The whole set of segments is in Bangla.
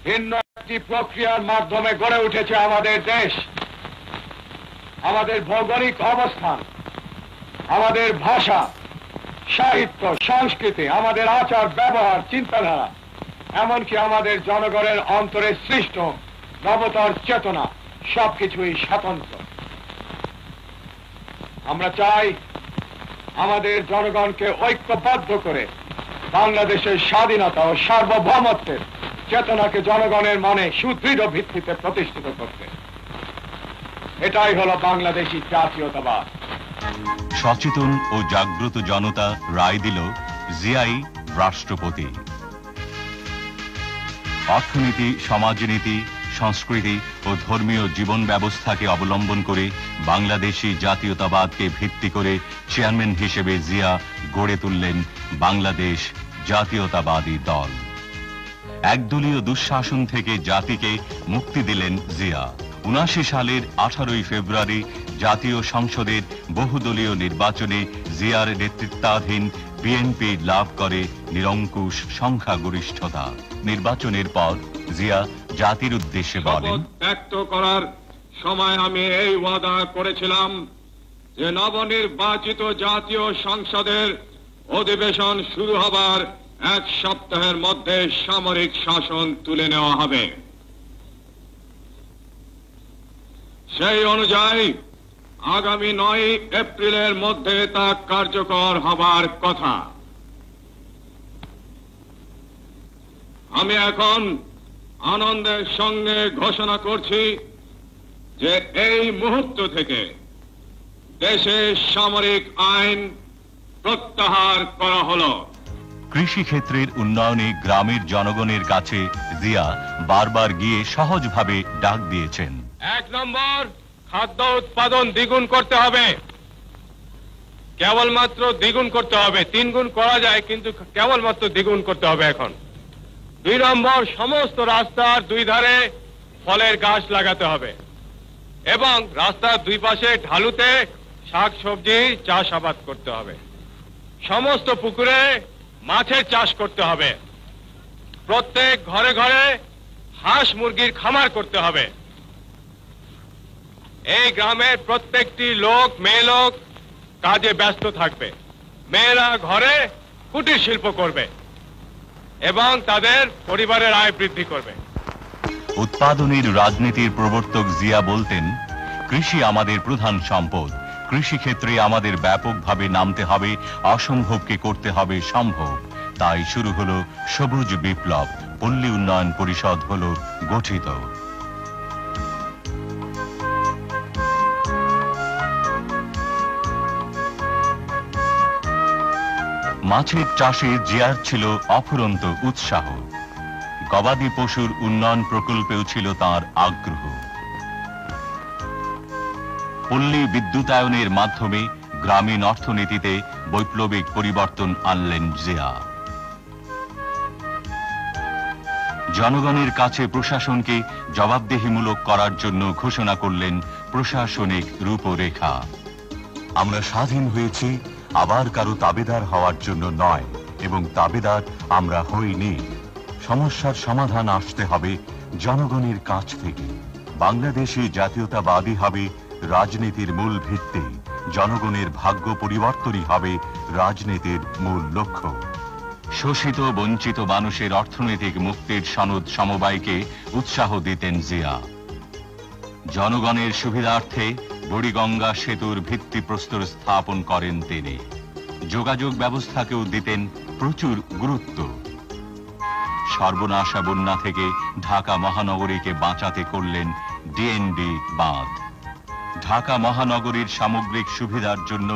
ভিন্ন একটি প্রক্রিয়ার মাধ্যমে গড়ে উঠেছে আমাদের দেশ। আমাদের ভৌগোলিক অবস্থান, আমাদের ভাষা, সাহিত্য, সংস্কৃতি, আমাদের আচার ব্যবহার, চিন্তাধারা, এমনকি আমাদের জনগণের অন্তরে সৃষ্ট নবতর চেতনা সবকিছুই স্বতন্ত্র। আমরা চাই আমাদের জনগণকে ঐক্যবদ্ধ করে বাংলাদেশের স্বাধীনতা ও সার্বভৌমত্বের চেতনাকে জনগণের মনে সুদৃঢ় ভিত্তিতে প্রতিষ্ঠিত করতে। এটাই হলো বাংলাদেশী জাতীয়তাবাদ। সচেতন ও জাগ্রত জনতা রায় দিল জিয়াই রাষ্ট্রপতি। অর্থনীতি, সমাজনীতি, সংস্কৃতি ও ধর্মীয় জীবন ব্যবস্থাকে অবলম্বন করে বাংলাদেশি জাতীয়তাবাদকে ভিত্তি করে চেয়ারম্যান হিসেবে জিয়া গড়ে তুললেন বাংলাদেশ জাতীয়তাবাদী দল। একদলীয় দুঃশাসন থেকে জাতিকে মুক্তি দিলেন জিয়া। ৭৯ সালের ১৮ ফেব্রুয়ারি জাতীয় সংসদের বহুদলীয় নির্বাচনে জিয়ার নেতৃত্বাধীন বিএনপি লাভ করে নিরঙ্কুশ সংখ্যাগরিষ্ঠতা। নির্বাচনের পর জিয়া জাতির উদ্দেশ্যে বলেন, ব্যক্ত করার সময় আমি এই ওয়াদা করেছিলাম যে নবনির্বাচিত জাতীয় সংসদের অধিবেশন শুরু হবার ১ সপ্তাহের মধ্যে সামরিক শাসন তুলে নেওয়া হবে। সেই অনুযায়ী আগামী ৯ এপ্রিলের মধ্যে তা কার্যকর হবার কথা। আমি এখন আনন্দের সঙ্গে ঘোষণা করছি যে এই মুহূর্ত থেকে দেশে সামরিক আইন প্রত্যাহার করা হলো। কৃষি ক্ষেত্রের উন্নয়নে গ্রামের জনগণের কাছে জিয়া বারবার গিয়ে সহজভাবে ডাক দিয়েছেন। ১ নম্বর, খাদ্য উৎপাদন দ্বিগুণ করতে হবে। কেবলমাত্র দ্বিগুণ করতে হবে, ৩ গুণ করা যায় কিন্তু কেবলমাত্র দ্বিগুণ করতে হবে এখন। ২ নম্বর, সমস্ত রাস্তার ২ ধারে ফলের গাছ লাগাতে হবে এবং রাস্তার ২ পাশে ঢালুতে শাক সবজি চাষাবাদ করতে হবে। সমস্ত পুকুরে মাছের চাষ করতে হবে। প্রত্যেক ঘরে ঘরে হাঁস মুরগির খামার করতে হবে। এই গ্রামের প্রত্যেকটি লোক, মেয়ে লোক কাজে ব্যস্ত থাকবে। মেয়েরা ঘরে কুটির শিল্প করবে এবং তাদের পরিবারের আয় বৃদ্ধি করবে। উৎপাদনের রাজনীতির প্রবর্তক জিয়া বলতেন, কৃষি আমাদের প্রধান সম্পদ। কৃষি ক্ষেত্রে আমাদের ব্যাপকভাবে নামতে হবে, অসম্ভবকে করতে হবে সম্ভব। তাই শুরু হলো সবুজ বিপ্লব। পল্লী উন্নয়ন পরিষদ হলো গঠিত। মাছের চাষে জিয়ার ছিল অফুরন্ত উৎসাহ। গবাদি পশুর উন্নয়ন প্রকল্পেও ছিল তার আগ্রহ। পল্লী বিদ্যুতায়নের মাধ্যমে গ্রামীণ অর্থনীতিতে বৈপ্লবিক পরিবর্তন আনলেন জিয়া। জনগণের কাছে প্রশাসনকে জবাবদিহিমূলক করার জন্য ঘোষণা করলেন প্রশাসনিক রূপরেখা। আমরা স্বাধীন হয়েছি আবার কারো তাবেদার হওয়ার জন্য নয়, এবং তাবেদার আমরা হইনি। সমস্যার সমাধান আসতে হবে জনগণের কাছ থেকে। বাংলাদেশে জাতীয়তাবাদী হবে রাজনীতির মূল ভিত্তি। জনগণের ভাগ্য পরিবর্তনই হবে রাজনীতির মূল লক্ষ্য। শোষিত বঞ্চিত মানুষের অর্থনৈতিক মুক্তির সনদ সমবায়কে উৎসাহ দিতেন জিয়া। জনগণের সুবিধার্থে বুড়িগঙ্গা সেতুর ভিত্তিপ্রস্তর স্থাপন করেন তিনি। যোগাযোগ ব্যবস্থাকেও দিতেন প্রচুর গুরুত্ব। সর্বনাশা বন্যা থেকে ঢাকা মহানগরীকে বাঁচাতে করলেন ডিএনডি বাঁধ। ঢাকা মহানগরীর সামগ্রিক সুবিধার জন্য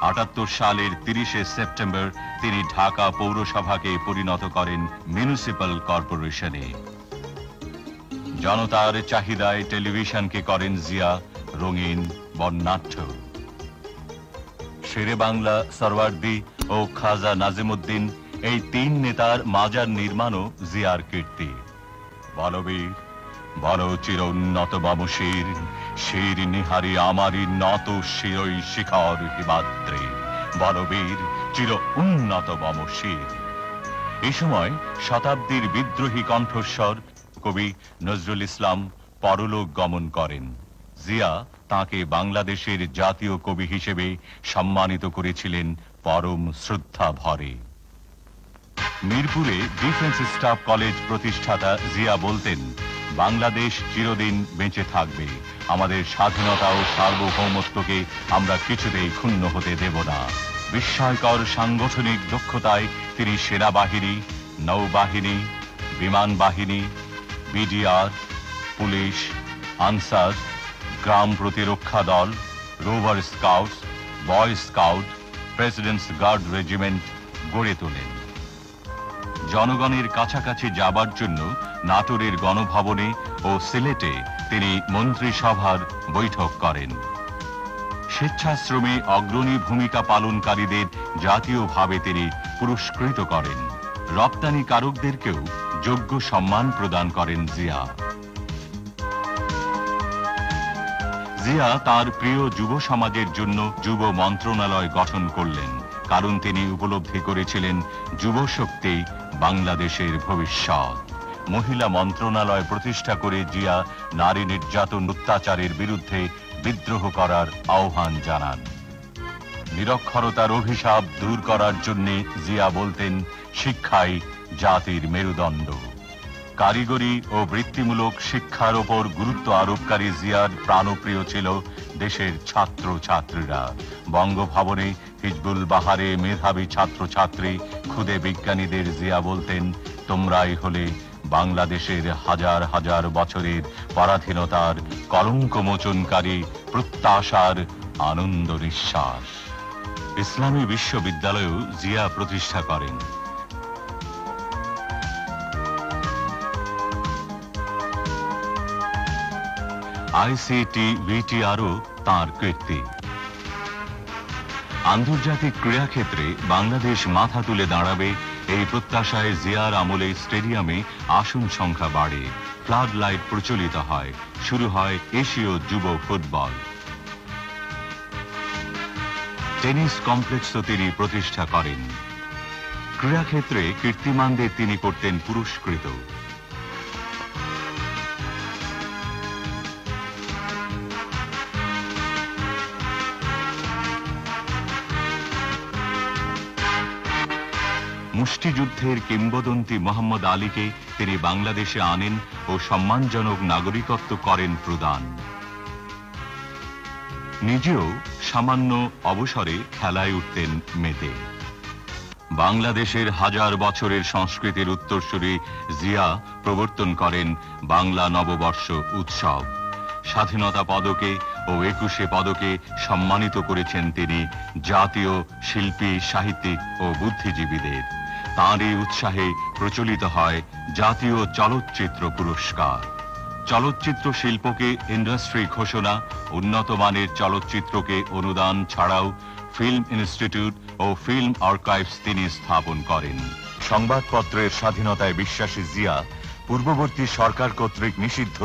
৭৮ সালের ৩০ সেপ্টেম্বর তিনি ঢাকা পৌরসভাকে পরিণত করেন মিউনিসিপ্যাল কর্পোরেশনে। জনতার চাহিদায় টেলিভিশনকে করেন জিয়া রঙিন বর্ণাঢ্য। শেরে বাংলা সরওয়ার্দী ও খাজা নাজিমুদ্দিন, এই ৩ নেতার মাজার নির্মাণও জিয়ার কীর্তি। বলবীর বল চির উন্নত বমশির, শির নিহারি আমারি নত শিরই শিখর হিমাদ্রি। বলবীর চির উন্নত বমশির। এ সময় শতাব্দীর বিদ্রোহী কণ্ঠস্বর কবি নজরুল ইসলাম পরলোক গমন করেন। জিয়া তাকে বাংলাদেশের জাতীয় কবি হিসেবে সম্মানিত করেছিলেন পরম শ্রদ্ধা ভরে। মিরপুরে ডিফেন্স স্টাফ কলেজ প্রতিষ্ঠাতা জিয়া বলতেন, বাংলাদেশ চিরদিন বেঁচে থাকবে, আমাদের স্বাধীনতা ও সার্বভৌমত্বকে আমরা কিছুতেই ক্ষুণ্ণ হতে দেব না। বিস্ময়কর সাংগঠনিক দক্ষতায় তিনি সেনাবাহিনী, নৌবাহিনী, বিমান বাহিনী, বিডিআর, পুলিশ, আনসার, গ্রাম প্রতিরক্ষা দল, rover scouts, boy scout, president's guard regiment গড়ে তোলেন। জনগণের কাছাকাছি যাবার জন্য নাটোরের গণভবনে ও সিলেটে তিনি মন্ত্রিসভার বৈঠক করেন। স্বেচ্ছাশ্রমে অগ্রণী ভূমিকা পালনকারীদের জাতীয়ভাবে তিনি পুরস্কৃত করেন। রপ্তানিকারকদেরকেও যোগ্য সম্মান প্রদান করেন জিয়া। জিয়া তার প্রিয় যুব সমাজের জন্য যুব মন্ত্রণালয় গঠন করলেন, কারণ তিনি উপলব্ধি করেছিলেন যুব শক্তি বাংলাদেশের ভবিষ্যৎ। মহিলা মন্ত্রণালয় প্রতিষ্ঠা করে জিয়া নারী নির্যাতন অত্যাচারের বিরুদ্ধে বিদ্রোহ করার আহ্বান জানান। নিরক্ষরতার অভিশাপ দূর করার জন্য জিয়া বলতেন, শিক্ষাই জাতির মেরুদণ্ড। কারিগরি ও বৃত্তিমূলক শিক্ষার ওপর গুরুত্ব আরোপকারী জিয়ার প্রাণপ্রিয় ছিল দেশের ছাত্র ছাত্রীরা। বঙ্গভবনে হিজবুল বাহারে মেধাবী ছাত্রছাত্রী, ক্ষুদে বিজ্ঞানীদের জিয়া বলতেন, তোমরাই হলে বাংলাদেশের হাজার হাজার বছরের পরাধীনতার কলঙ্কমোচনকারী প্রত্যাশার আনন্দ নিঃশ্বাস। ইসলামী বিশ্ববিদ্যালয়ও জিয়া প্রতিষ্ঠা করেন। আইসিটি ভিটিআরও তাঁর কীর্তি। আন্তর্জাতিক ক্রীড়াক্ষেত্রে বাংলাদেশ মাথা তুলে দাঁড়াবে এই প্রত্যাশায় জিয়ার আমলে স্টেডিয়ামে আসন সংখ্যা বাড়ে, ফ্লাড লাইট প্রচলিত হয়, শুরু হয় এশীয় যুব ফুটবল। টেনিস কমপ্লেক্সও তিনি প্রতিষ্ঠা করেন। ক্রীড়াক্ষেত্রে কীর্তিমানদের তিনি করতেন পুরস্কৃত। মুষ্টিযুদ্ধের কিংবদন্তি মোহাম্মদ আলীকে তিনি বাংলাদেশে আনেন ও সম্মানজনক নাগরিকত্ব করেন প্রদান। নিজেও সামান্য অবসরে খেলায় উঠতেন মেতে। বাংলাদেশের হাজার বছরের সংস্কৃতির উত্তরসূরি জিয়া প্রবর্তন করেন বাংলা নববর্ষ উৎসব। স্বাধীনতা পদকে ও 21 পদকে সম্মানিত করেছেন তিনি জাতীয় শিল্পী, সাহিত্যিক ও বুদ্ধিজীবীদের। তাঁর এই উৎসাহে প্রচলিত হয় জাতীয় চলচ্চিত্র পুরস্কার। চলচ্চিত্র শিল্পকে ইন্ডাস্ট্রি ঘোষণা, উন্নত মানের চলচ্চিত্রকে অনুদান ছাড়াও ফিল্ম ইনস্টিটিউট ও ফিল্ম আর্কাইভস তিনি স্থাপন করেন। সংবাদপত্রের স্বাধীনতায় বিশ্বাসী জিয়া পূর্ববর্তী সরকার কর্তৃক নিষিদ্ধ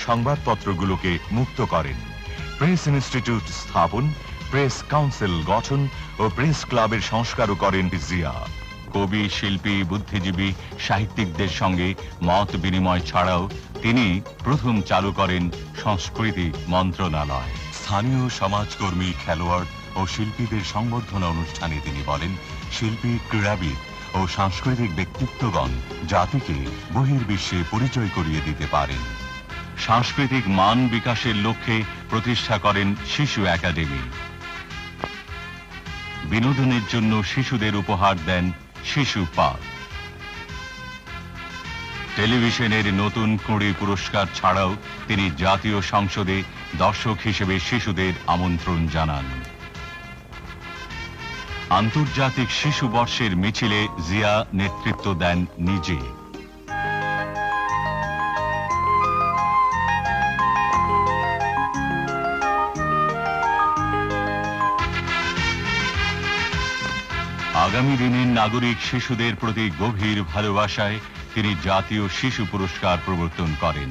সংবাদপত্রগুলোকে মুক্ত করেন। প্রেস ইনস্টিটিউট স্থাপন, প্রেস কাউন্সিল গঠন ও প্রেস ক্লাবের সংস্কারও করেন জিয়া। কবি, শিল্পী, বুদ্ধিজীবী, সাহিত্যিকদের সঙ্গে মত বিনিময় ছাড়াও তিনি প্রথম চালু করেন সংস্কৃতি মন্ত্রণালয়। স্থানীয় সমাজকর্মী, খেলোয়াড় ও শিল্পীদের সংবর্ধনা অনুষ্ঠানে তিনি বলেন, শিল্পী, ক্রীড়াবিদ ও সাংস্কৃতিক ব্যক্তিত্বগণ জাতিকে বহির্বিশ্বে পরিচয় করিয়ে দিতে পারেন। সাংস্কৃতিক মান বিকাশের লক্ষ্যে প্রতিষ্ঠা করেন শিশু একাডেমি। বিনোদনের জন্য শিশুদের উপহার দেন শিশু পার্ক। টেলিভিশনের নতুন কুঁড়ি পুরস্কার ছাড়াও তিনি জাতীয় সংসদে দর্শক হিসেবে শিশুদের আমন্ত্রণ জানান। আন্তর্জাতিক শিশু বর্ষের মিছিলে জিয়া নেতৃত্ব দেন নিজে। আগামী দিনের নাগরিক শিশুদের প্রতি গভীর ভালোবাসায় তিনি জাতীয় শিশু পুরস্কার প্রবর্তন করেন।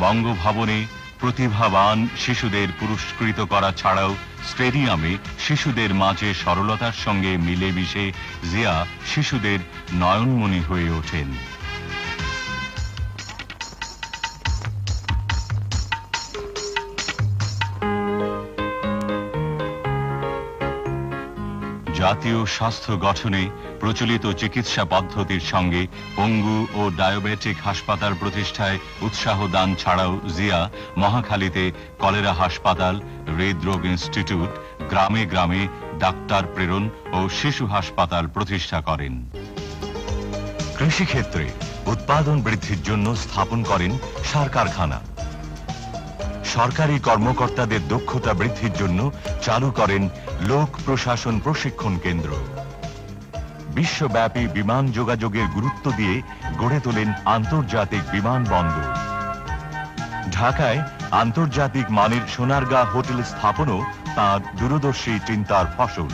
বঙ্গভবনে প্রতিভাবান শিশুদের পুরস্কৃত করা ছাড়াও স্টেডিয়ামে শিশুদের মাঝে সরলতার সঙ্গে মিলেমিশে জিয়া শিশুদের নয়নমণি হয়ে ওঠেন। জাতীয় স্বাস্থ্য গঠনে প্রচলিত চিকিৎসা পদ্ধতির সঙ্গে পঙ্গু ও ডায়াবেটিক হাসপাতাল প্রতিষ্ঠায় উৎসাহ দান ছাড়াও জিয়া মহাখালীতে কলেরা হাসপাতাল, হৃদরোগ ইনস্টিটিউট, গ্রামে গ্রামে ডাক্তার প্রেরণ ও শিশু হাসপাতাল প্রতিষ্ঠা করেন। কৃষিক্ষেত্রে উৎপাদন বৃদ্ধির জন্য স্থাপন করেন সার কারখানা। সরকারি কর্মকর্তাদের দক্ষতা বৃদ্ধির জন্য চালু করেন লোক প্রশাসন প্রশিক্ষণ কেন্দ্র। বিশ্বব্যাপী বিমান যোগাযোগের গুরুত্ব দিয়ে গড়ে তোলেন আন্তর্জাতিক বিমানবন্দর। ঢাকায় আন্তর্জাতিক মানের সোনারগাঁ হোটেল স্থাপনও তাঁর দূরদর্শী চিন্তার ফসল।